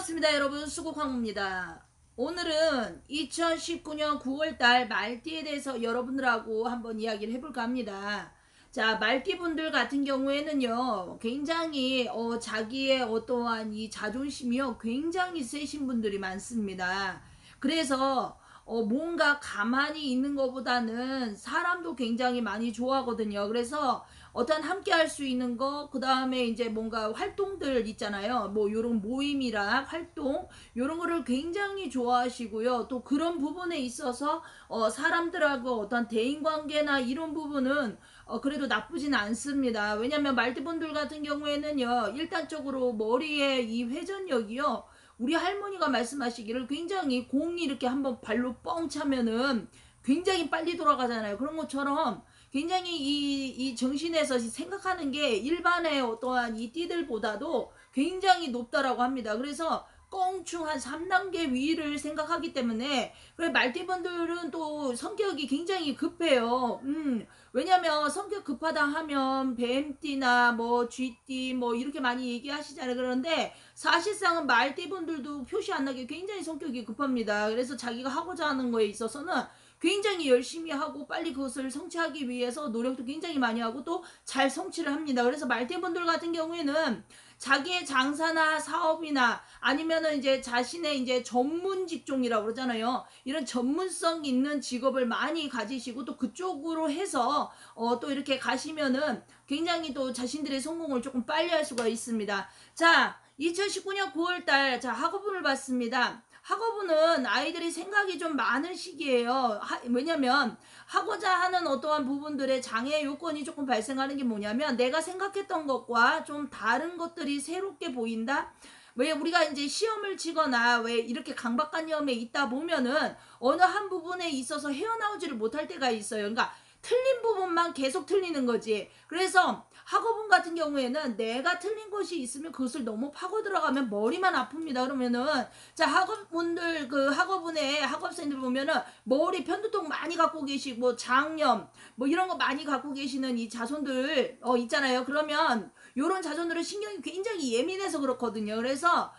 반갑습니다 여러분, 수국황무입니다. 오늘은 2019년 9월달 말띠에 대해서 여러분들하고 한번 이야기를 해볼까 합니다. 자, 말띠분들 같은 경우에는요 굉장히 자기의 어떠한 이 자존심이요 굉장히 세신 분들이 많습니다. 그래서 뭔가 가만히 있는 것보다는 사람도 굉장히 많이 좋아하거든요. 그래서 어떤 함께 할 수 있는 거, 그 다음에 이제 뭔가 활동들 있잖아요. 뭐 요런 모임이랑 활동, 요런 거를 굉장히 좋아하시고요. 또 그런 부분에 있어서 사람들하고 어떤 대인관계나 이런 부분은 그래도 나쁘진 않습니다. 왜냐면 말띠분들 같은 경우에는요 일단적으로 머리에 이 회전력이요, 우리 할머니가 말씀하시기를 굉장히 공이 이렇게 한번 발로 뻥 차면은 굉장히 빨리 돌아가잖아요. 그런 것처럼 굉장히 이 정신에서 생각하는 게 일반의 어떠한 이 띠들보다도 굉장히 높다라고 합니다. 그래서 껑충 한 3단계 위를 생각하기 때문에, 그래 말띠분들은 또 성격이 굉장히 급해요. 왜냐면 성격 급하다 하면 뱀띠나 뭐 쥐띠 뭐 이렇게 많이 얘기하시잖아요. 그런데 사실상은 말띠분들도 표시 안 나게 굉장히 성격이 급합니다. 그래서 자기가 하고자 하는 거에 있어서는 굉장히 열심히 하고 빨리 그것을 성취하기 위해서 노력도 굉장히 많이 하고 또 잘 성취를 합니다. 그래서 말띠분들 같은 경우에는 자기의 장사나 사업이나 아니면은 이제 자신의 이제 전문 직종이라고 그러잖아요. 이런 전문성 있는 직업을 많이 가지시고 또 그쪽으로 해서 또 이렇게 가시면은 굉장히 또 자신들의 성공을 조금 빨리 할 수가 있습니다. 자, 2019년 9월달 자 학업운을 봤습니다. 학업운은 아이들이 생각이 좀 많은 시기예요. 왜냐면 하고자 하는 어떠한 부분들의 장애 요건이 조금 발생하는 게 뭐냐면, 내가 생각했던 것과 좀 다른 것들이 새롭게 보인다. 왜 우리가 이제 시험을 치거나 왜 이렇게 강박관념에 있다 보면은 어느 한 부분에 있어서 헤어나오지를 못할 때가 있어요. 그러니까 틀린 부분만 계속 틀리는 거지. 그래서 학업운 같은 경우에는 내가 틀린 것이 있으면 그것을 너무 파고 들어가면 머리만 아픕니다. 그러면은 자 학업분들, 그 학업운에 학업생들 보면은 머리 편두통 많이 갖고 계시고 장염 뭐 이런 거 많이 갖고 계시는 이 자손들 있잖아요. 그러면 요런 자손들은 신경이 굉장히 예민해서 그렇거든요. 그래서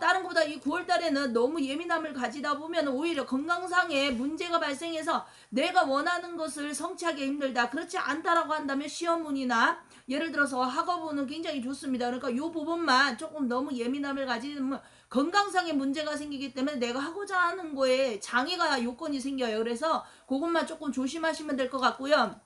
다른 것보다 이 9월 달에는 너무 예민함을 가지다 보면 오히려 건강상에 문제가 발생해서 내가 원하는 것을 성취하기 힘들다. 그렇지 않다라고 한다면 시험운이나 예를 들어서 학업운은 굉장히 좋습니다. 그러니까 이 부분만 조금 너무 예민함을 가지면 건강상의 문제가 생기기 때문에 내가 하고자 하는 거에 장애가 요건이 생겨요. 그래서 그것만 조금 조심하시면 될 것 같고요.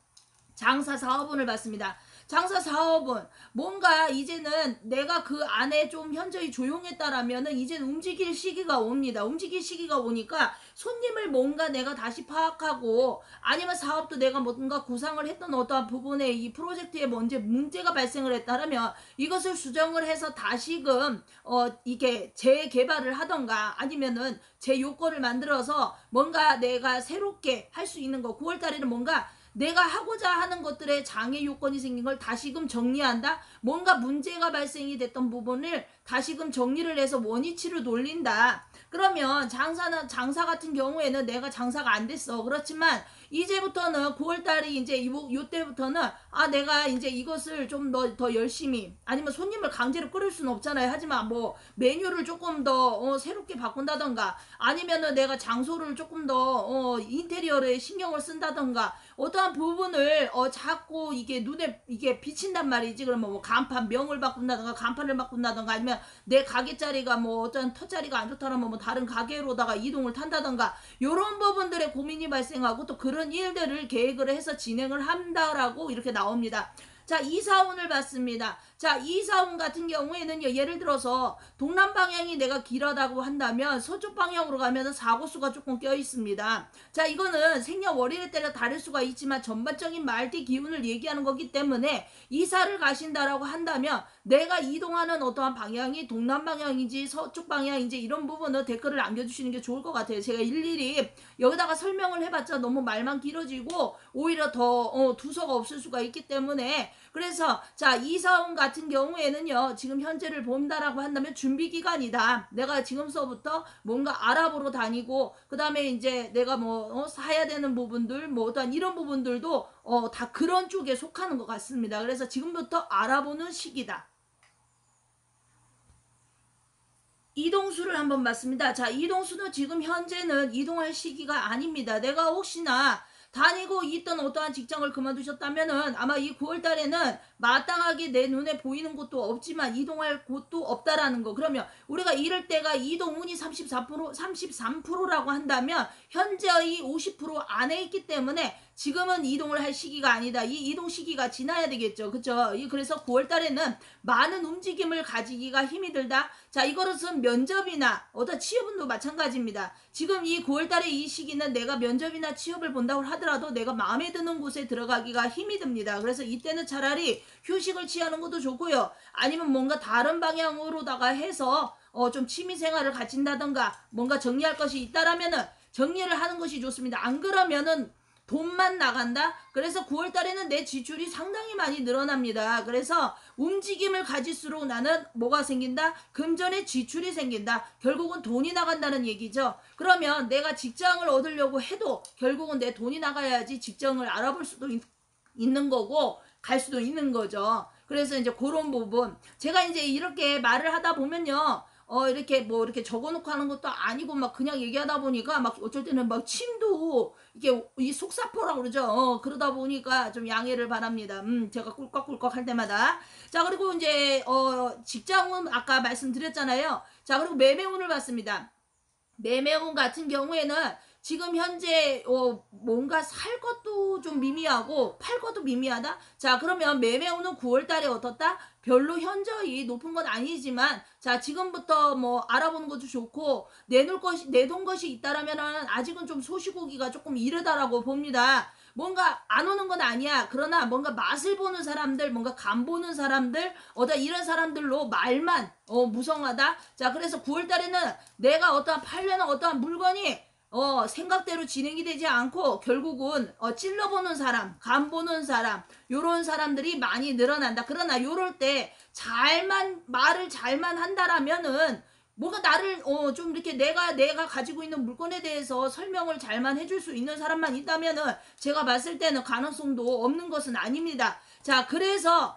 장사 사업운을 봤습니다. 장사 사업은 뭔가 이제는 내가 그 안에 좀 현저히 조용했다라면은 이제는 움직일 시기가 옵니다. 움직일 시기가 오니까 손님을 뭔가 내가 다시 파악하고, 아니면 사업도 내가 뭔가 구상을 했던 어떠한 부분에 이 프로젝트에 먼저 문제가 발생을 했다라면 이것을 수정을 해서 다시금 이게 재개발을 하던가 아니면은 제 요건을 만들어서 뭔가 내가 새롭게 할 수 있는 거, 9월달에는 뭔가 내가 하고자 하는 것들의 장애 요건이 생긴 걸 다시금 정리한다. 뭔가 문제가 발생이 됐던 부분을 다시금 정리를 해서 원위치로 돌린다. 그러면 장사 같은 경우에는 내가 장사가 안 됐어. 그렇지만 이제부터는 9월달이 이제 요때부터는 내가 이제 이것을 좀 더 열심히, 아니면 손님을 강제로 끌을 수는 없잖아요. 하지만 뭐 메뉴를 조금 더 새롭게 바꾼다던가 아니면은 내가 장소를 조금 더 인테리어에 신경을 쓴다던가 어떠한 부분을 자꾸 이게 눈에 이게 비친단 말이지. 그러면 뭐 간판 명을 바꾼다던가 간판을 바꾼다던가 아니면 내 가게 자리가 뭐 어떤 터 자리가 안 좋다라면 뭐 다른 가게로다가 이동을 탄다던가 요런 부분들의 고민이 발생하고 또 그런 일들을 계획을 해서 진행을 한다라고 이렇게 나옵니다. 자, 이사운을 봤습니다. 자, 이사운 같은 경우에는요, 예를 들어서 동남 방향이 내가 길하다고 한다면 서쪽 방향으로 가면 사고수가 조금 껴 있습니다. 자, 이거는 생년월일에 따라 다를 수가 있지만 전반적인 말띠 기운을 얘기하는 거기 때문에 이사를 가신다라고 한다면 내가 이동하는 어떠한 방향이 동남 방향인지 서쪽 방향인지 이런 부분은 댓글을 남겨주시는 게 좋을 것 같아요. 제가 일일이 여기다가 설명을 해봤자 너무 말만 길어지고 오히려 더 두서가 없을 수가 있기 때문에, 그래서 자 이사운 같은 경우에는요 지금 현재를 본다라고 한다면 준비 기간이다. 내가 지금서부터 뭔가 알아보러 다니고 그 다음에 이제 내가 뭐 사야 되는 부분들 뭐 어떤 이런 부분들도 다 그런 쪽에 속하는 것 같습니다. 그래서 지금부터 알아보는 시기다. 이동수를 한번 봤습니다. 자, 이동수는 지금 현재는 이동할 시기가 아닙니다. 내가 혹시나 다니고 있던 어떠한 직장을 그만두셨다면은 아마 이 9월 달에는 마땅하게 내 눈에 보이는 곳도 없지만 이동할 곳도 없다라는 거. 그러면 우리가 이럴 때가 이동운이 34%, 33%라고 한다면 현재의 50% 안에 있기 때문에 지금은 이동을 할 시기가 아니다. 이 이동 시기가 지나야 되겠죠. 그쵸? 그래서 9월 달에는 많은 움직임을 가지기가 힘이 들다. 자, 이것은 면접이나 어떤 취업운도 마찬가지입니다. 지금 이 9월 달에 이 시기는 내가 면접이나 취업을 본다고 하더라도 내가 마음에 드는 곳에 들어가기가 힘이 듭니다. 그래서 이때는 차라리 휴식을 취하는 것도 좋고요. 아니면 뭔가 다른 방향으로다가 해서 좀 취미생활을 가진다던가 뭔가 정리할 것이 있다라면은 정리를 하는 것이 좋습니다. 안 그러면은 돈만 나간다? 그래서 9월 달에는 내 지출이 상당히 많이 늘어납니다. 그래서 움직임을 가질수록 나는 뭐가 생긴다? 금전의 지출이 생긴다. 결국은 돈이 나간다는 얘기죠. 그러면 내가 직장을 얻으려고 해도 결국은 내 돈이 나가야지 직장을 알아볼 수도 있는 거고 갈 수도 있는 거죠. 그래서 이제 그런 부분. 제가 이제 이렇게 말을 하다 보면요. 이렇게 뭐 이렇게 적어놓고 하는 것도 아니고 막 그냥 얘기하다 보니까 막 어쩔 때는 막 침도 이게 이 속사포라고 그러죠. 그러다 보니까 좀 양해를 바랍니다. 제가 꿀꺽꿀꺽 할 때마다. 자, 그리고 이제 직장은 아까 말씀드렸잖아요. 자, 그리고 매매운을 봤습니다. 매매운 같은 경우에는 지금 현재 뭔가 살 것도 좀 미미하고 팔 것도 미미하다. 자, 그러면 매매운은 9월달에 어떻다? 별로 현저히 높은 건 아니지만 자, 지금부터 뭐 알아보는 것도 좋고 내돈 것이 있다라면은 아직은 좀 소시고기가 조금 이르다라고 봅니다. 뭔가 안 오는 건 아니야. 그러나 뭔가 맛을 보는 사람들, 뭔가 간 보는 사람들, 이런 사람들로 말만 무성하다. 자, 그래서 9월 달에는 내가 어떠한 팔려는 어떠한 물건이 생각대로 진행이 되지 않고 결국은 찔러보는 사람, 간 보는 사람, 요런 사람들이 많이 늘어난다. 그러나 요럴 때 말을 잘만 한다라면은 뭔가 나를 좀 이렇게 내가 가지고 있는 물건에 대해서 설명을 잘만 해줄 수 있는 사람만 있다면은 제가 봤을 때는 가능성도 없는 것은 아닙니다. 자, 그래서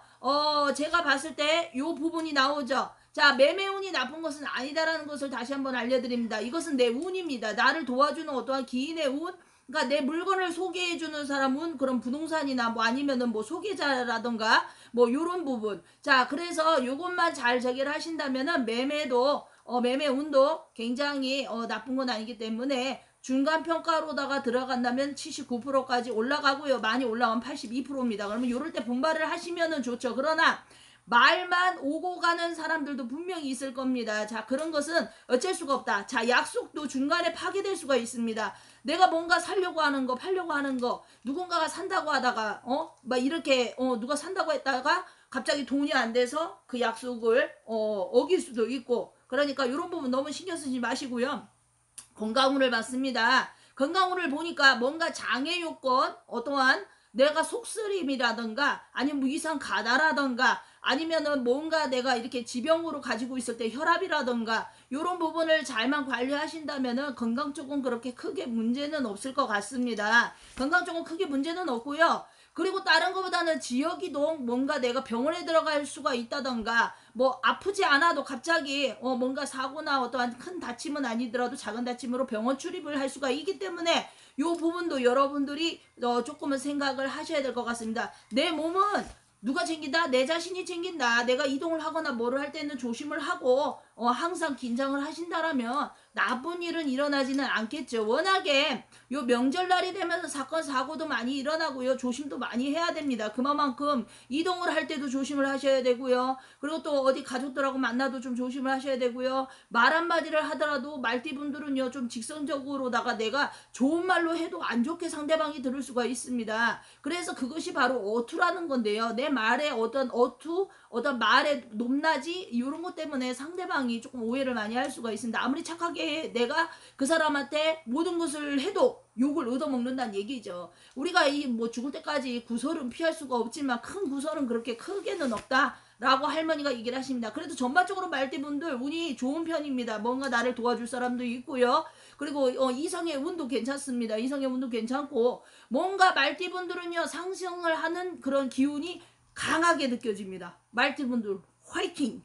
제가 봤을 때 요 부분이 나오죠. 자, 매매운이 나쁜 것은 아니다라는 것을 다시 한번 알려드립니다. 이것은 내 운입니다. 나를 도와주는 어떠한 기인의 운, 그러니까 내 물건을 소개해주는 사람은 그런 부동산이나 뭐 아니면은 뭐 소개자라던가 뭐 요런 부분. 자, 그래서 요것만 잘 저기를 하신다면은 매매운도 굉장히 나쁜 건 아니기 때문에 중간 평가로다가 들어간다면 79%까지 올라가고요. 많이 올라가면 82%입니다. 그러면 요럴 때 분발을 하시면은 좋죠. 그러나 말만 오고 가는 사람들도 분명히 있을 겁니다. 자, 그런 것은 어쩔 수가 없다. 자, 약속도 중간에 파괴될 수가 있습니다. 내가 뭔가 사려고 하는 거, 팔려고 하는 거, 누군가가 산다고 하다가, 막 이렇게, 누가 산다고 했다가 갑자기 돈이 안 돼서 그 약속을, 어길 수도 있고, 그러니까 이런 부분 너무 신경 쓰지 마시고요. 건강운을 봤습니다. 건강운을 보니까 뭔가 장애 요건, 어떠한 내가 속쓰림이라던가 아니면 뭐 이상 가다라던가 아니면은 뭔가 내가 이렇게 지병으로 가지고 있을 때 혈압이라던가 이런 부분을 잘만 관리하신다면은 건강 쪽은 그렇게 크게 문제는 없을 것 같습니다. 건강 쪽은 크게 문제는 없고요. 그리고 다른 것보다는 지역이동 뭔가 내가 병원에 들어갈 수가 있다던가 뭐 아프지 않아도 갑자기 뭔가 사고나 어떠한 큰 다침은 아니더라도 작은 다침으로 병원 출입을 할 수가 있기 때문에 요 부분도 여러분들이 조금은 생각을 하셔야 될 것 같습니다. 내 몸은 누가 챙긴다? 내 자신이 챙긴다. 내가 이동을 하거나 뭐를 할 때는 조심을 하고 항상 긴장을 하신다라면 나쁜 일은 일어나지는 않겠죠. 워낙에 요 명절날이 되면서 사건 사고도 많이 일어나고요. 조심도 많이 해야 됩니다. 그만큼 이동을 할 때도 조심을 하셔야 되고요. 그리고 또 어디 가족들하고 만나도 좀 조심을 하셔야 되고요. 말 한마디를 하더라도 말띠분들은요 좀 직선적으로다가 내가 좋은 말로 해도 안 좋게 상대방이 들을 수가 있습니다. 그래서 그것이 바로 어투라는 건데요. 내 말에 어떤 어투, 어떤 말의 높낮이 이런 것 때문에 상대방이 조금 오해를 많이 할 수가 있습니다. 아무리 착하게 내가 그 사람한테 모든 것을 해도 욕을 얻어먹는다는 얘기죠. 우리가 이 뭐 죽을 때까지 구설은 피할 수가 없지만 큰 구설은 그렇게 크게는 없다. 라고 할머니가 얘기를 하십니다. 그래도 전반적으로 말띠분들 운이 좋은 편입니다. 뭔가 나를 도와줄 사람도 있고요. 그리고 이성의 운도 괜찮습니다. 이성의 운도 괜찮고 뭔가 말띠분들은요 상승을 하는 그런 기운이 강하게 느껴집니다. 말띠분들 화이팅!